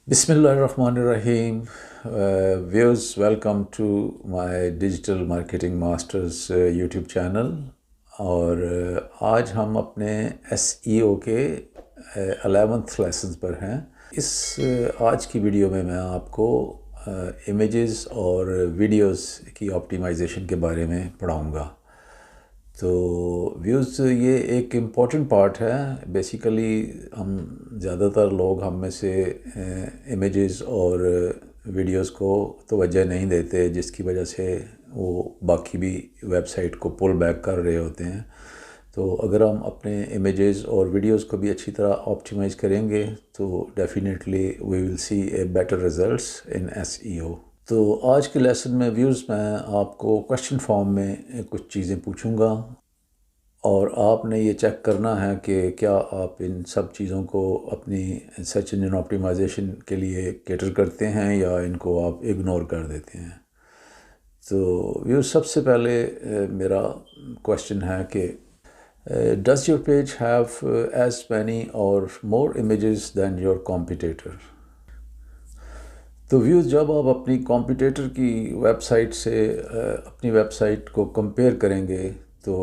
Bismillahirrahmanirrahim. Viewers, welcome to my Digital Marketing Masters YouTube channel. اور آج ہم اپنے ایس ای او کے 11th لیسنز پر ہیں. اس آج کی ویڈیو میں آپ کو امیجز اور ویڈیوز کی آپٹیمائزیشن کے بارے میں پڑھاؤں گا. تو ویوز یہ ایک امپورٹنٹ پارٹ ہے. بیسیکلی ہم زیادہ تر لوگ ہم میں سے امیجز اور ویڈیوز کو توجہ نہیں دیتے، جس کی وجہ سے وہ باقی بھی ویب سائٹ کو پل بیک کر رہے ہوتے ہیں. تو اگر ہم اپنے امیجز اور ویڈیوز کو بھی اچھی طرح آپٹیمائز کریں گے تو definitely we will see a better results in S E O. تو آج کے لیسن میں ویوز میں آپ کو کویشچن فارم میں کچھ چیزیں پوچھوں گا، اور آپ نے یہ چیک کرنا ہے کہ کیا آپ ان سب چیزوں کو اپنی سرچ انجن آپٹیمائزیشن کے لیے کیٹر کرتے ہیں یا ان کو آپ اگنور کر دیتے ہیں. تو ویوز سب سے پہلے میرا کویشچن ہے کہ does your page have as many اور مور امیجز دین یور کمپیٹیٹر؟ تو ویوز جب آپ اپنی کمپیٹیٹر کی ویب سائٹ سے اپنی ویب سائٹ کو کمپیئر کریں گے تو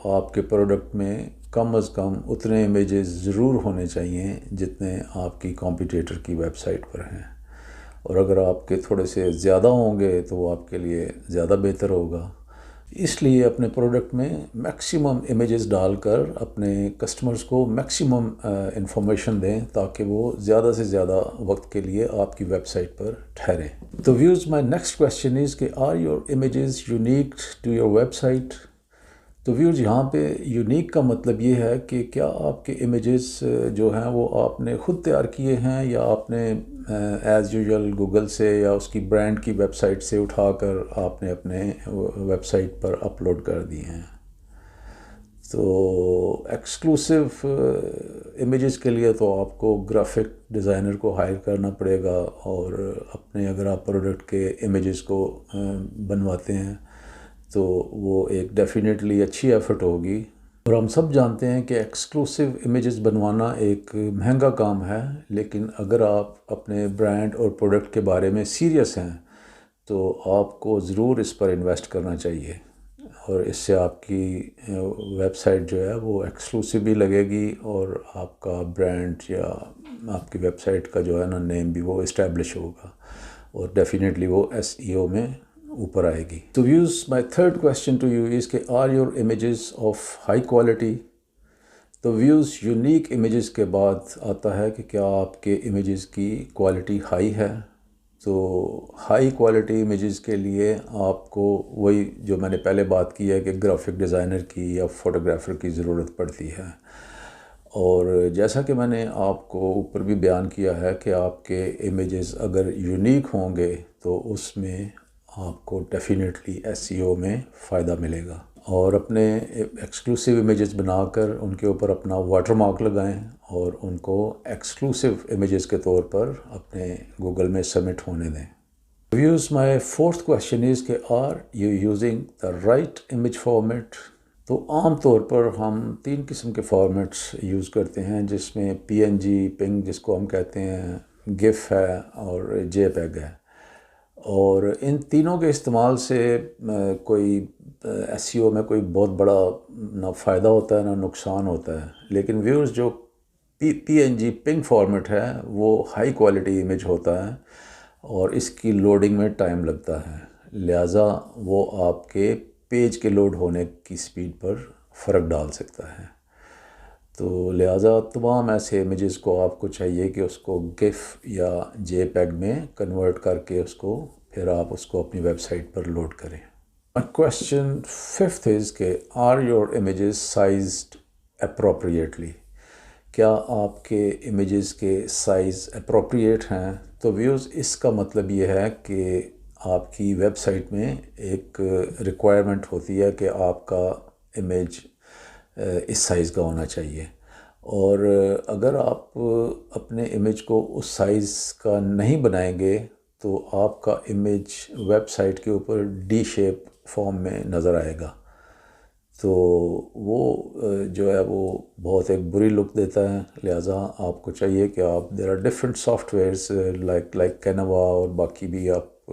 آپ کے پروڈکٹ میں کم از کم اتنے امیجز ضرور ہونے چاہیے جتنے آپ کی کمپیٹیٹر کی ویب سائٹ پر ہیں، اور اگر آپ کے تھوڑے سے زیادہ ہوں گے تو وہ آپ کے لیے زیادہ بہتر ہوگا. اس لیے اپنے پروڈکٹ میں میکسیمم امیجز ڈال کر اپنے کسٹمرز کو میکسیمم انفارمیشن دیں تاکہ وہ زیادہ سے زیادہ وقت کے لیے آپ کی ویب سائٹ پر ٹھہریں. تو views my next question is کہ are your images unique to your website? تو ویوز یہاں پہ یونیک کا مطلب یہ ہے کہ کیا آپ کے امیجز جو ہیں وہ آپ نے خود تیار کیے ہیں یا آپ نے ایز یوزول گوگل سے یا اس کی برانڈ کی ویب سائٹ سے اٹھا کر آپ نے اپنے ویب سائٹ پر اپلوڈ کر دیے ہیں. تو ایکسکلوسیو امیجز کے لیے تو آپ کو گرافک ڈیزائنر کو ہائر کرنا پڑے گا، اور اپنے اگر آپ پروڈکٹ کے امیجز کو بنواتے ہیں تو وہ ایک ڈیفینیٹلی اچھی ایفرٹ ہوگی. اور ہم سب جانتے ہیں کہ ایکسکلوسیو امیجز بنوانا ایک مہنگا کام ہے، لیکن اگر آپ اپنے برانڈ اور پروڈکٹ کے بارے میں سیریس ہیں تو آپ کو ضرور اس پر انویسٹ کرنا چاہیے، اور اس سے آپ کی ویب سائٹ جو ہے وہ ایکسکلوسیو بھی لگے گی، اور آپ کا برانڈ یا آپ کی ویب سائٹ کا جو ہے نا نیم بھی وہ اسٹیبلش ہوگا، اور ڈیفینیٹلی وہ ایس ای او میں اوپر آئے گی. تو views my third question to you is کہ are your images of high quality? تو ویوز یونیک امیجز کے بعد آتا ہے کہ کیا آپ کے امیجز کی کوالٹی ہائی ہے. تو ہائی کوالٹی امیجز کے لیے آپ کو وہی جو میں نے پہلے بات کی ہے کہ گرافک ڈیزائنر کی یا فوٹوگرافر کی ضرورت پڑتی ہے. اور جیسا کہ میں نے آپ کو اوپر بھی بیان کیا ہے کہ آپ کے امیجز اگر یونیک ہوں گے تو اس میں آپ کو ڈیفینیٹلی ایس ای او میں فائدہ ملے گا. اور اپنے ایکسکلوسیو امیجز بنا کر ان کے اوپر اپنا واٹر مارک لگائیں اور ان کو ایکسکلوسیو امیجز کے طور پر اپنے گوگل میں سبمٹ ہونے دیں. Views my fourth question is کہ are you using the right image format? تو عام طور پر ہم 3 قسم کے فارمیٹس یوز کرتے ہیں، جس میں پی این جی، پنگ جس کو ہم کہتے ہیں، گف ہے اور جے پیگ ہے. اور ان تینوں کے استعمال سے کوئی ایس سی او میں کوئی بہت بڑا نہ فائدہ ہوتا ہے نہ نقصان ہوتا ہے. لیکن ویورز جو پی این جی پنگ فارمیٹ ہے وہ ہائی کوالٹی امیج ہوتا ہے اور اس کی لوڈنگ میں ٹائم لگتا ہے، لہٰذا وہ آپ کے پیج کے لوڈ ہونے کی سپیڈ پر فرق ڈال سکتا ہے. تو لہٰذا تمام ایسے امیجز کو آپ کو چاہیے کہ اس کو گف یا جے پیگ میں کنورٹ کر کے اس کو پھر آپ اس کو اپنی ویب سائٹ پر لوڈ کریں. کویشچن ففتھ از کہ are your images sized appropriately? کیا آپ کے امیجز کے سائز اپروپریٹ ہیں؟ تو ویوز اس کا مطلب یہ ہے کہ آپ کی ویب سائٹ میں ایک ریکوائرمنٹ ہوتی ہے کہ آپ کا امیج اس سائز کا ہونا چاہیے، اور اگر آپ اپنے امیج کو اس سائز کا نہیں بنائیں گے تو آپ کا امیج ویب سائٹ کے اوپر ڈی شیپ فارم میں نظر آئے گا. تو وہ جو ہے وہ بہت ایک بری لک دیتا ہے. لہٰذا آپ کو چاہیے کہ آپ there are different softwares like Canva اور باقی بھی آپ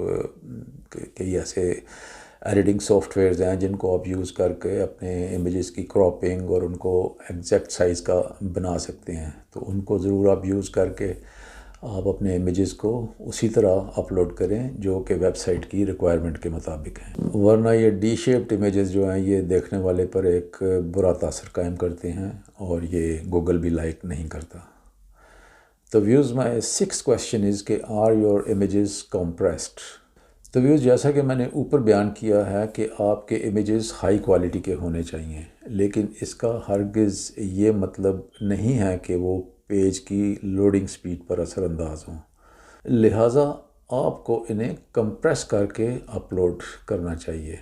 کئی ایسے ایڈیٹنگ سافٹ ویئرز ہیں جن کو آپ یوز کر کے اپنے امیجز کی کراپنگ اور ان کو ایگزیکٹ سائز کا بنا سکتے ہیں. تو ان کو ضرور آپ یوز کر کے آپ اپنے امیجز کو اسی طرح اپلوڈ کریں جو کہ ویب سائٹ کی ریکوائرمنٹ کے مطابق ہیں، ورنہ یہ ڈی شیپڈ امیجز جو ہیں یہ دیکھنے والے پر ایک برا تاثر قائم کرتے ہیں اور یہ گوگل بھی لائک نہیں کرتا. تو ویوز مائی 6th question از کہ آر یور امیجز کمپریسڈ. تو ویوز جیسا کہ میں نے اوپر بیان کیا ہے کہ آپ کے امیجز ہائی کوالٹی کے ہونے چاہیے، لیکن اس کا ہرگز یہ مطلب نہیں ہے کہ وہ پیج کی لوڈنگ سپیڈ پر اثر انداز ہوں. لہٰذا آپ کو انہیں کمپریس کر کے اپلوڈ کرنا چاہیے،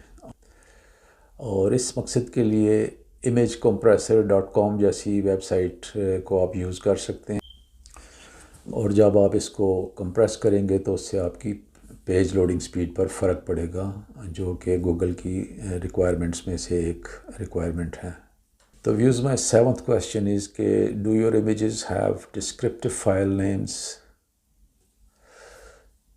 اور اس مقصد کے لیے imagecompressor.com جیسی ویب سائٹ کو آپ یوز کر سکتے ہیں. اور جب آپ اس کو کمپریس کریں گے تو اس سے آپ کی پیج لوڈنگ سپیڈ پر فرق پڑے گا، جو کہ گوگل کی ریکوائرمنٹس میں سے ایک ریکوائرمنٹ ہے. تو ویوز مائی 7th question از کہ do your images have descriptive file names.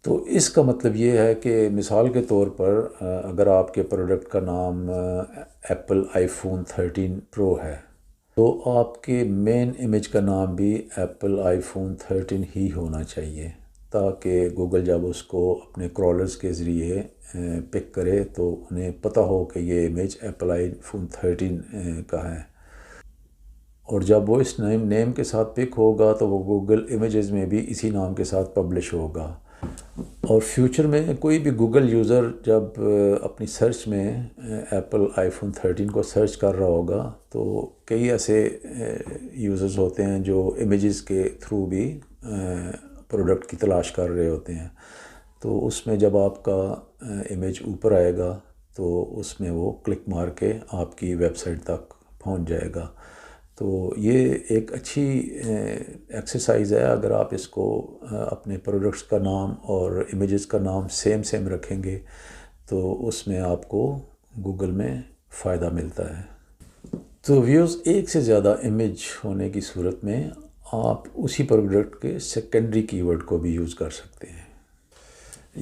تو اس کا مطلب یہ ہے کہ مثال کے طور پر اگر آپ کے پروڈکٹ کا نام ایپل آئی فون 13 پرو ہے تو آپ کے مین امیج کا نام بھی ایپل آئی فون 13 ہی ہونا چاہیے، تاکہ گوگل جب اس کو اپنے کرالرز کے ذریعے پک کرے تو انہیں پتہ ہو کہ یہ امیج ایپل آئی فون 13 کا ہے. اور جب وہ اس نیم کے ساتھ پک ہوگا تو وہ گوگل امیجز میں بھی اسی نام کے ساتھ پبلش ہوگا. اور فیوچر میں کوئی بھی گوگل یوزر جب اپنی سرچ میں ایپل آئی فون 13 کو سرچ کر رہا ہوگا تو کئی ایسے یوزرز ہوتے ہیں جو امیجز کے تھرو بھی پروڈکٹ کی تلاش کر رہے ہوتے ہیں. تو اس میں جب آپ کا امیج اوپر آئے گا تو اس میں وہ کلک مار کے آپ کی ویب سائٹ تک پہنچ جائے گا. تو یہ ایک اچھی ایکسرسائز ہے. اگر آپ اس کو اپنے پروڈکٹس کا نام اور امیجز کا نام سیم رکھیں گے تو اس میں آپ کو گوگل میں فائدہ ملتا ہے. تو ویوز ایک سے زیادہ امیج ہونے کی صورت میں آپ اسی پروڈکٹ کے سیکنڈری کی ورڈ کو بھی یوز کر سکتے ہیں،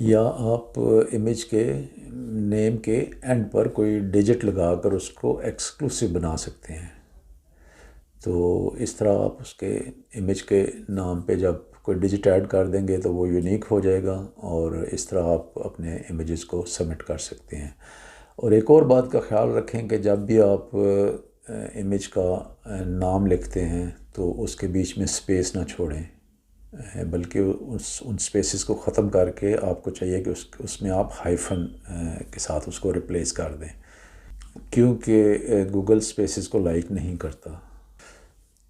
یا آپ امیج کے نیم کے اینڈ پر کوئی ڈیجٹ لگا کر اس کو ایکسکلوسیو بنا سکتے ہیں. تو اس طرح آپ اس کے امیج کے نام پہ جب کوئی ڈیجٹ ایڈ کر دیں گے تو وہ یونیک ہو جائے گا، اور اس طرح آپ اپنے امیجز کو سبمٹ کر سکتے ہیں. اور ایک اور بات کا خیال رکھیں کہ جب بھی آپ امیج کا نام لکھتے ہیں تو اس کے بیچ میں سپیس نہ چھوڑیں، بلکہ ان سپیسز کو ختم کر کے آپ کو چاہیے کہ اس میں آپ ہائفن کے ساتھ اس کو ریپلیس کر دیں، کیونکہ گوگل سپیسز کو لائک نہیں کرتا.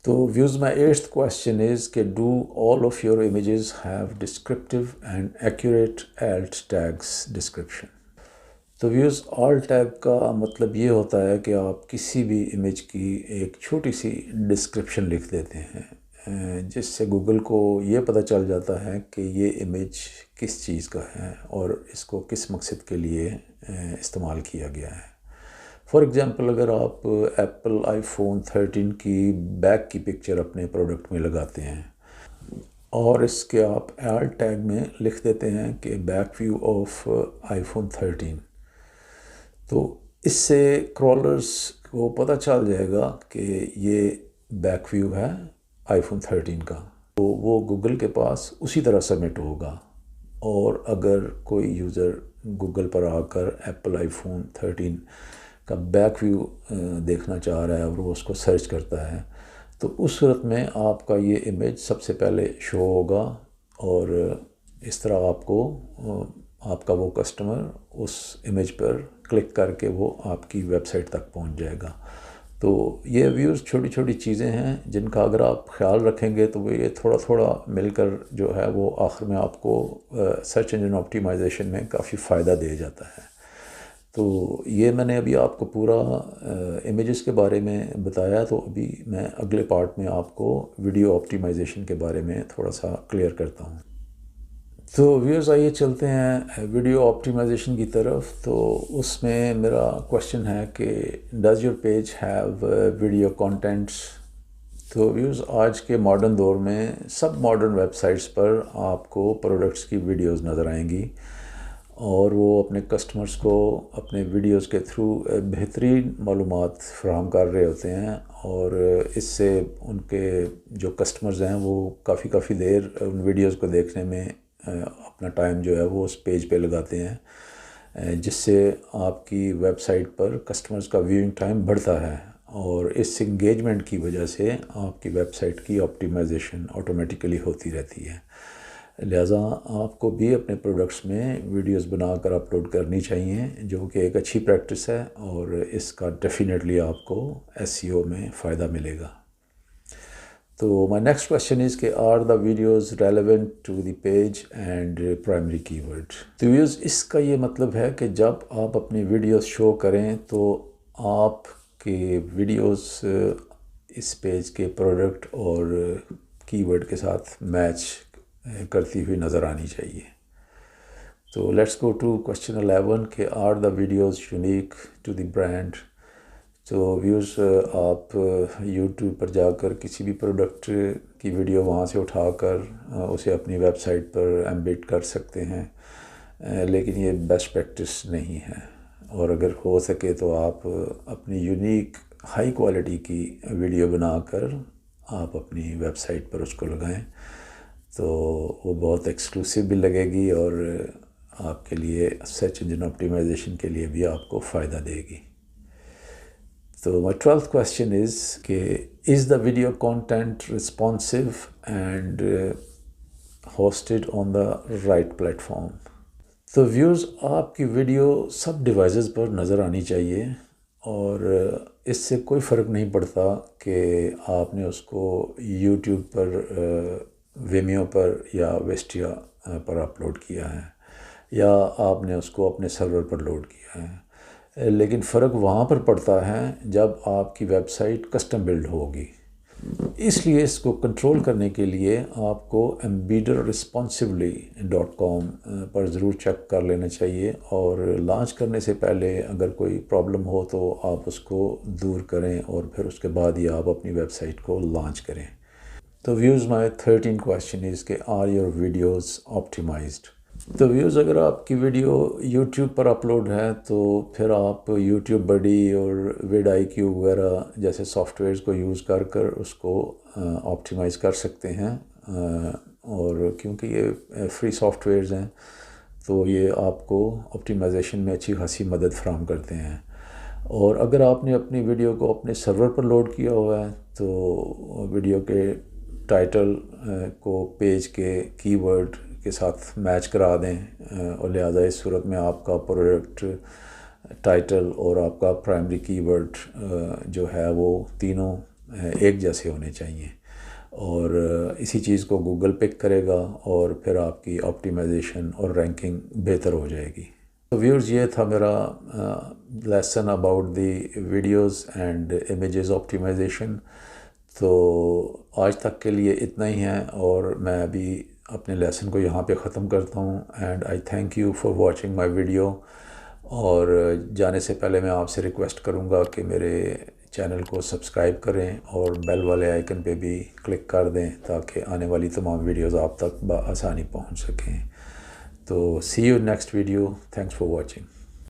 تو ویوز مائی 8th question از کہ do all of your images have descriptive and accurate Elliot tags description. تو ویوز آل ٹیگ کا مطلب یہ ہوتا ہے کہ آپ کسی بھی امیج کی ایک چھوٹی سی ڈسکرپشن لکھ دیتے ہیں، جس سے گوگل کو یہ پتہ چل جاتا ہے کہ یہ امیج کس چیز کا ہے اور اس کو کس مقصد کے لیے استعمال کیا گیا ہے. فار ایگزامپل اگر آپ ایپل آئی فون 13 کی بیک کی پکچر اپنے پروڈکٹ میں لگاتے ہیں اور اس کے آپ ایل ٹیگ میں لکھ دیتے ہیں کہ back view of iPhone 13، تو اس سے کرالرز کو پتہ چل جائے گا کہ یہ بیک ویو ہے آئی فون 13 کا، تو وہ گوگل کے پاس اسی طرح سبمٹ ہوگا. اور اگر کوئی یوزر گوگل پر آ کر ایپل آئی فون 13 کا بیک ویو دیکھنا چاہ رہا ہے اور وہ اس کو سرچ کرتا ہے تو اس صورت میں آپ کا یہ امیج سب سے پہلے شو ہوگا، اور اس طرح آپ کا وہ کسٹمر اس امیج پر کلک کر کے وہ آپ کی ویب سائٹ تک پہنچ جائے گا. تو یہ ویوز چھوٹی چھوٹی چیزیں ہیں جن کا اگر آپ خیال رکھیں گے تو وہ یہ تھوڑا تھوڑا مل کر جو ہے وہ آخر میں آپ کو سرچ انجن آپٹیمائزیشن میں کافی فائدہ دے جاتا ہے. تو یہ میں نے ابھی آپ کو پورا امیجز کے بارے میں بتایا، تو ابھی میں اگلے پارٹ میں آپ کو ویڈیو آپٹیمائزیشن کے بارے میں تھوڑا سا کلیئر کرتا ہوں. تو ویورز آئیے چلتے ہیں ویڈیو آپٹیمائزیشن کی طرف. تو اس میں میرا کوشچن ہے کہ does your page have video contents. تو ویورز آج کے ماڈرن دور میں سب ماڈرن ویب سائٹس پر آپ کو پروڈکٹس کی ویڈیوز نظر آئیں گی اور وہ اپنے کسٹمرز کو اپنے ویڈیوز کے تھرو بہترین معلومات فراہم کر رہے ہوتے ہیں اور اس سے ان کے جو کسٹمرز ہیں وہ کافی دیر ان ویڈیوز کو دیکھنے میں اپنا ٹائم جو ہے وہ اس پیج پہ لگاتے ہیں، جس سے آپ کی ویب سائٹ پر کسٹمرز کا ویونگ ٹائم بڑھتا ہے اور اس انگیجمنٹ کی وجہ سے آپ کی ویب سائٹ کی آپٹیمائزیشن آٹومیٹیکلی ہوتی رہتی ہے. لہٰذا آپ کو بھی اپنے پروڈکٹس میں ویڈیوز بنا کر اپلوڈ کرنی چاہیے، جو کہ ایک اچھی پریکٹس ہے اور اس کا ڈیفینیٹلی آپ کو SEO میں فائدہ ملے گا. تو مائی نیکسٹ کوشچن از کہ are the videos relevant to the page and primary keyword. تو ویوز اس کا یہ مطلب ہے کہ جب آپ اپنی ویڈیوز شو کریں تو آپ کے ویڈیوز اس پیج کے پروڈکٹ اور کی ورڈ کے ساتھ میچ کرتی ہوئی نظر آنی چاہیے. تو لیٹس گو ٹو کوشچن 11 کہ are the videos unique to the brand. تو ویوز آپ یوٹیوب پر جا کر کسی بھی پروڈکٹ کی ویڈیو وہاں سے اٹھا کر اسے اپنی ویب سائٹ پر ایمبیڈ کر سکتے ہیں، لیکن یہ بیسٹ پریکٹس نہیں ہے اور اگر ہو سکے تو آپ اپنی یونیک ہائی کوالٹی کی ویڈیو بنا کر آپ اپنی ویب سائٹ پر اس کو لگائیں تو وہ بہت ایکسکلوسیو بھی لگے گی اور آپ کے لیے سرچ انجن آپٹیمائزیشن کے لیے بھی آپ کو فائدہ دے گی. تو مائی 12th کویسچن از کہ is the video content responsive and hosted on the right platform. تو ویورز آپ کی ویڈیو سب ڈیوائسز پر نظر آنی چاہیے اور اس سے کوئی فرق نہیں پڑتا کہ آپ نے اس کو یوٹیوب پر، ویمیو پر یا ویسٹیا پر اپلوڈ کیا ہے یا آپ نے اس کو اپنے سرور پر لوڈ کیا ہے، لیکن فرق وہاں پر پڑتا ہے جب آپ کی ویب سائٹ کسٹم بلڈ ہوگی. اس لیے اس کو کنٹرول کرنے کے لیے آپ کو embeederresponsively.com پر ضرور چیک کر لینا چاہیے اور لانچ کرنے سے پہلے اگر کوئی پرابلم ہو تو آپ اس کو دور کریں اور پھر اس کے بعد ہی آپ اپنی ویب سائٹ کو لانچ کریں. تو ویوز مائی 13 کویسچن از کہ آر یور ویڈیوز آپٹیمائزڈ. تو ویوز اگر آپ کی ویڈیو یوٹیوب پر اپلوڈ ہے تو پھر آپ یوٹیوب بڈی اور ویڈ آئی کیو وغیرہ جیسے سافٹ ویئرز کو یوز کر اس کو آپٹیمائز کر سکتے ہیں، اور کیونکہ یہ فری سافٹ ویئرز ہیں تو یہ آپ کو آپٹیمائزیشن میں اچھی خاصی مدد فراہم کرتے ہیں. اور اگر آپ نے اپنی ویڈیو کو اپنے سرور پر لوڈ کیا ہوا ہے تو ویڈیو کے ٹائٹل کو پیج کے کی ورڈ کے ساتھ میچ کرا دیں اور لہٰذا اس صورت میں آپ کا پروڈکٹ ٹائٹل اور آپ کا پرائمری کی ورڈ جو ہے وہ تینوں ایک جیسے ہونے چاہیے اور اسی چیز کو گوگل پک کرے گا اور پھر آپ کی آپٹیمائزیشن اور رینکنگ بہتر ہو جائے گی. تو ویورز یہ تھا میرا lesson about the videos and images optimisation. تو آج تک کے لیے اتنا ہی ہے اور میں ابھی اپنے لیسن کو یہاں پہ ختم کرتا ہوں and I thank you for watching my video. اور جانے سے پہلے میں آپ سے ریکویسٹ کروں گا کہ میرے چینل کو سبسکرائب کریں اور بیل والے آئیکن پہ بھی کلک کر دیں تاکہ آنے والی تمام ویڈیوز آپ تک بآسانی پہنچ سکیں. تو see you next video. Thanks for watching.